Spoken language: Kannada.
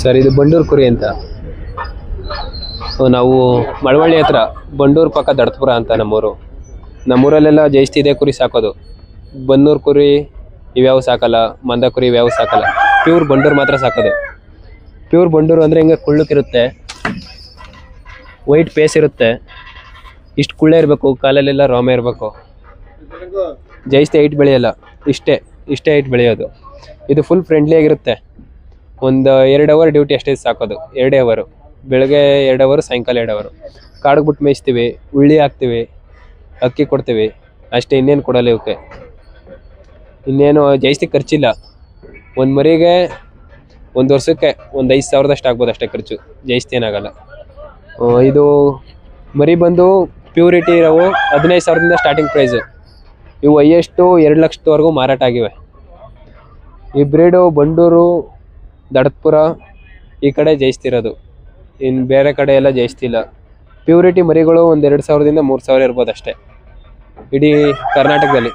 ಸರ್ ಇದು ಬಂಡೂರು ಕುರಿ ಅಂತ. ನಾವು ಮಳವಳ್ಳಿ ಹತ್ರ ಬಂಡೂರು ಪಕ್ಕ ದಡತ್ಪುರ ಅಂತ ನಮ್ಮೂರಲ್ಲೆಲ್ಲ ಜಾಸ್ತಿ ಇದೆ ಕುರಿ ಸಾಕೋದು. ಬನ್ನೂರು ಕುರಿ ಇವ್ಯಾವ ಸಾಕಲ್ಲ, ಮಂದ ಕುರಿ ಇವ್ಯಾವ ಸಾಕಲ್ಲ. ಪ್ಯೂರ್ ಬಂಡೂರು ಮಾತ್ರ ಸಾಕೋದು. ಪ್ಯೂರ್ ಬಂಡೂರು ಅಂದರೆ ಹಿಂಗೆ ಕುಳ್ಳಕ್ಕಿರುತ್ತೆ, ವೈಟ್ ಪೇಸ್ ಇರುತ್ತೆ, ಇಷ್ಟು ಕುಳ್ಳೆ ಇರಬೇಕು, ಕಾಲಲ್ಲೆಲ್ಲ ರೋಮ ಇರಬೇಕು, ಜಾಸ್ತಿ ಹೈಟ್ ಬೆಳೆಯಲ್ಲ, ಇಷ್ಟೇ ಹೈಟ್ ಬೆಳೆಯೋದು. ಇದು ಫುಲ್ ಫ್ರೆಂಡ್ಲಿ ಆಗಿರುತ್ತೆ. ಒಂದು 2 ಅವರ್ ಡ್ಯೂಟಿ ಅಷ್ಟೇ ಸಾಕೋದು. 2 ಅವರು, ಬೆಳಗ್ಗೆ 2 ಅವರು, ಸಾಯಂಕಾಲ 2 ಅವರು. ಕಾಡಿಗೆ ಬಿಟ್ಟು ಮೇಯಿಸ್ತೀವಿ, ಉಳ್ಳಿ ಹಾಕ್ತೀವಿ, ಅಕ್ಕಿ ಕೊಡ್ತೀವಿ ಅಷ್ಟೇ. ಇನ್ನೇನು ಕೊಡಲ್ಲ ಇವಕ್ಕೆ. ಇನ್ನೇನು ಜಾಸ್ತಿ ಖರ್ಚಿಲ್ಲ. ಒಂದು ಮರಿಗೆ 1 ವರ್ಷಕ್ಕೆ ಒಂದು 5,000 ಆಗ್ಬೋದು ಅಷ್ಟೇ ಖರ್ಚು, ಜಾಸ್ತಿ ಏನಾಗಲ್ಲ. ಇದು ಮರಿ ಬಂದು ಪ್ಯೂರಿಟಿ ಇರೋವು 15,000ದಿಂದ ಸ್ಟಾರ್ಟಿಂಗ್ ಪ್ರೈಸು. ಇವು ಹೈಯೆಸ್ಟು 2 ಲಕ್ಷದವರೆಗೂ ಮಾರಾಟ ಆಗಿವೆ. ಈ ಬ್ರೀಡು ಬಂಡೂರು, ದಡತ್ಪುರ ಈ ಕಡೆ ಜಾಸ್ತಿ ಇರೋದು, ಇನ್ನು ಬೇರೆ ಕಡೆ ಎಲ್ಲ ಜಾಸ್ತಿ ಇಲ್ಲ. ಪ್ಯೂರಿಟಿ ಮರಿಗಳು ಒಂದು 2,000ದಿಂದ 3,000 ಇರ್ಬೋದು ಅಷ್ಟೇ ಇಡೀ ಕರ್ನಾಟಕದಲ್ಲಿ.